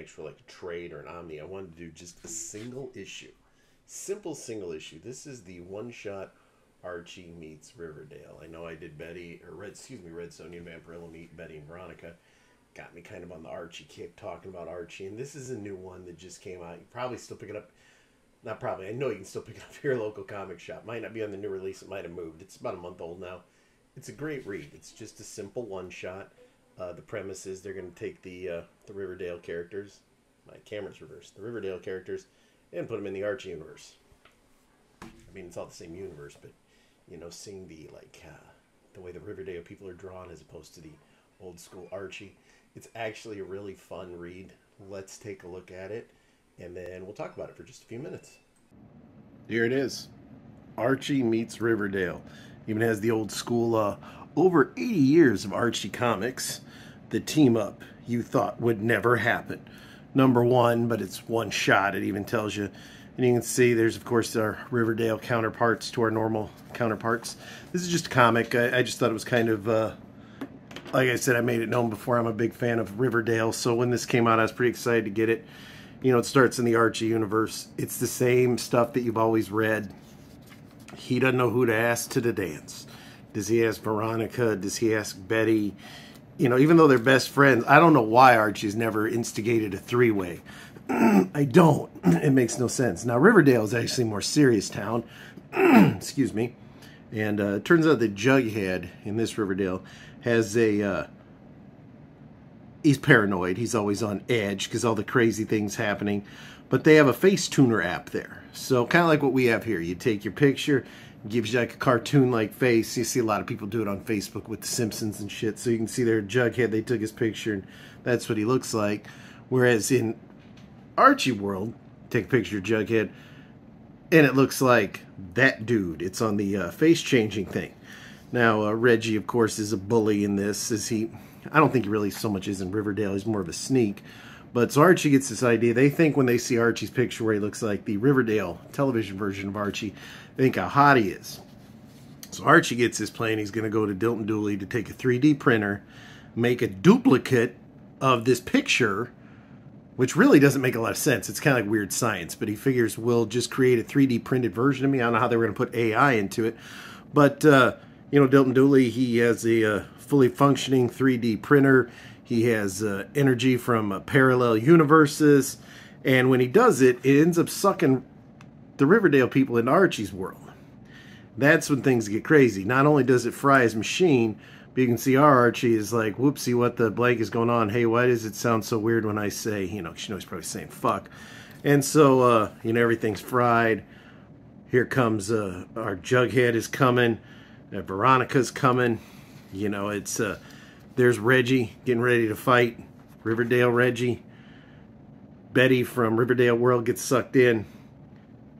actual like trade or an omni. I wanted to do just a single issue, simple single issue. This is the one shot Archie meets Riverdale. I know I did Betty or Red Sonja and Vampirilla meet Betty and Veronica. Got me kind of on the Archie kick, talking about Archie, and this is a new one that just came out. You probably still pick it up. Not probably. I know you can still pick it up at your local comic shop. Might not be on the new release. It might have moved. It's about a month old now. It's a great read. It's just a simple one shot. The premise is they're going to take the Riverdale characters. My camera's reversed. The Riverdale characters and put them in the Archie universe. I mean, it's all the same universe, but you know, seeing the way the Riverdale people are drawn as opposed to the old school Archie, it's actually a really fun read. Let's take a look at it, and then we'll talk about it for just a few minutes. Here it is. Archie meets Riverdale. Even has the old school, over 80 years of Archie comics. The team up you thought would never happen. Number one, but it's one shot. It even tells you. And you can see there's, of course, our Riverdale counterparts to our normal counterparts. This is just a comic. I just thought it was kind of, like I said, I made it known before. I'm a big fan of Riverdale. So when this came out, I was pretty excited to get it. You know, it starts in the Archie universe. It's the same stuff that you've always read. He doesn't know who to ask to the dance. Does he ask Veronica? Does he ask Betty? You know, even though they're best friends, I don't know why Archie's never instigated a three-way. I don't. It makes no sense. Now, Riverdale is actually a more serious town. Excuse me. And it turns out that Jughead in this Riverdale has a... he's paranoid. He's always on edge because all the crazy things happening. But they have a face tuner app there. So kind of like what we have here. You take your picture, gives you like a cartoon-like face. You see a lot of people do it on Facebook with The Simpsons and shit. So you can see there Jughead, they took his picture, and that's what he looks like. Whereas in Archie World, take a picture of Jughead, and it looks like that dude. It's on the face-changing thing. Now, Reggie, of course, is a bully in this. I don't think he really so much is in Riverdale. He's more of a sneak. But so Archie gets this idea. They think when they see Archie's picture where he looks like the Riverdale television version of Archie, they think how hot he is. So Archie gets this plan. He's going to go to Dilton Dooley to take a 3D printer, make a duplicate of this picture, which really doesn't make a lot of sense. It's kind of like weird science. But he figures we'll just create a 3D printed version of me. I don't know how they were going to put AI into it. But, you know, Dilton Dooley, he has a fully functioning 3D printer. He has energy from parallel universes. And when he does it, it ends up sucking the Riverdale people into Archie's world. That's when things get crazy. Not only does it fry his machine, but you can see our Archie is like, whoopsie, what the blank is going on? Hey, why does it sound so weird when I say, you know, he's probably saying fuck. And so, you know, everything's fried. Here comes our Jughead is coming. Veronica's coming. You know, it's... there's Reggie getting ready to fight. Riverdale Reggie. Betty from Riverdale World gets sucked in.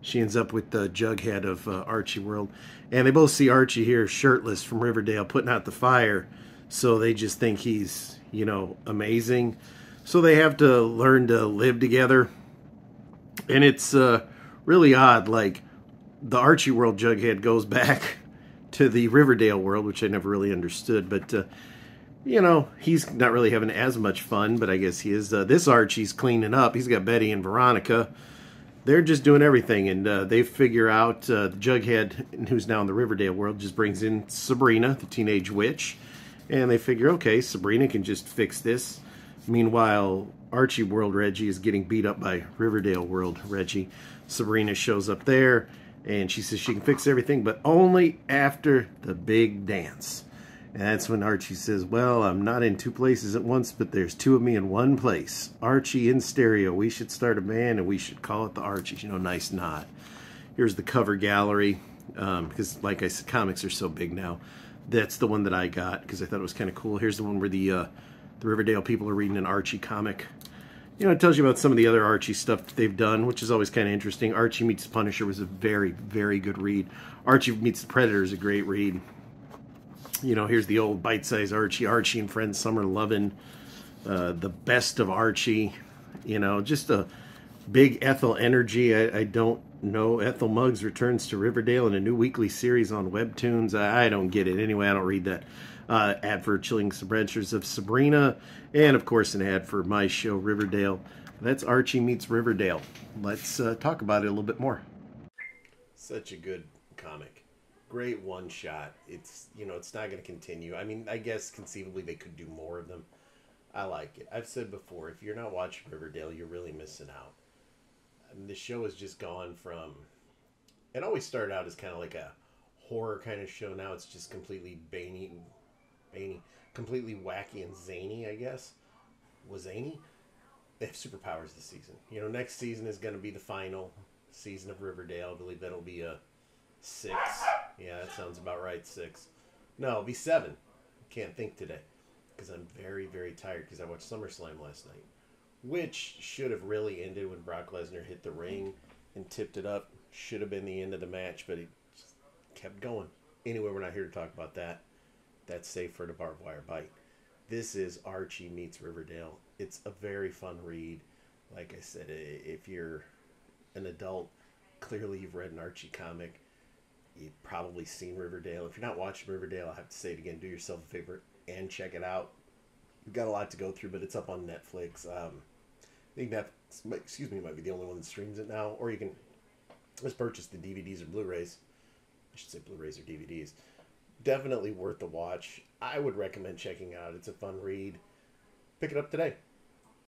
She ends up with the Jughead of Archie World. And they both see Archie here shirtless from Riverdale putting out the fire. So they just think he's, you know, amazing. So they have to learn to live together. And it's really odd. Like, the Archie World Jughead goes back to the Riverdale World, which I never really understood. But... you know, he's not really having as much fun, but I guess he is. This Archie's cleaning up. He's got Betty and Veronica. They're just doing everything, and they figure out Jughead, who's now in the Riverdale world, just brings in Sabrina, the teenage witch, and they figure, okay, Sabrina can just fix this. Meanwhile, Archie World Reggie is getting beat up by Riverdale World Reggie. Sabrina shows up there, and she says she can fix everything, but only after the big dance. And that's when Archie says, well, I'm not in two places at once, but there's two of me in one place. Archie in stereo. We should start a band, and we should call it the Archies. You know, nice nod. Here's the cover gallery, because, like I said, comics are so big now. That's the one that I got, because I thought it was kind of cool. Here's the one where the Riverdale people are reading an Archie comic. You know, it tells you about some of the other Archie stuff that they've done, which is always kind of interesting. Archie Meets the Punisher was a very, very good read. Archie Meets the Predator is a great read. You know, here's the old bite-sized Archie. Archie and Friends Summer Lovin'. The Best of Archie. You know, just a big Ethel energy. I don't know. Ethel Muggs returns to Riverdale in a new weekly series on Webtoons. I don't get it. Anyway, I don't read that. Ad for Chilling Adventures of Sabrina. And, of course, an ad for my show, Riverdale. That's Archie Meets Riverdale. Let's talk about it a little bit more. Such a good comic. Great one shot. It's, it's not going to continue. I mean, I guess conceivably they could do more of them. I like it. I've said before, if you're not watching Riverdale, you're really missing out. I mean, the show has just gone from. It always started out as kind of like a horror kind of show. Now it's just completely completely wacky and zany, I guess. Was zany? They have superpowers this season. Next season is going to be the final season of Riverdale. I believe that'll be a 6. Yeah, that sounds about right. 6. No, it'll be 7. Can't think today because I'm very, very tired because I watched SummerSlam last night, which should have really ended when Brock Lesnar hit the ring and tipped it up. Should have been the end of the match, but it just kept going. Anyway, we're not here to talk about that. That's safe for the barbed wire bite. This is Archie Meets Riverdale. It's a very fun read. Like I said, if you're an adult, clearly you've read an Archie comic. You've probably seen Riverdale. If you're not watching Riverdale, I have to say it again, do yourself a favor and check it out. We've got a lot to go through, but it's up on Netflix. I think Netflix, might be the only one that streams it now. Or you can just purchase the DVDs or Blu-rays. I should say Blu-rays or DVDs. Definitely worth the watch. I would recommend checking it out. It's a fun read. Pick it up today.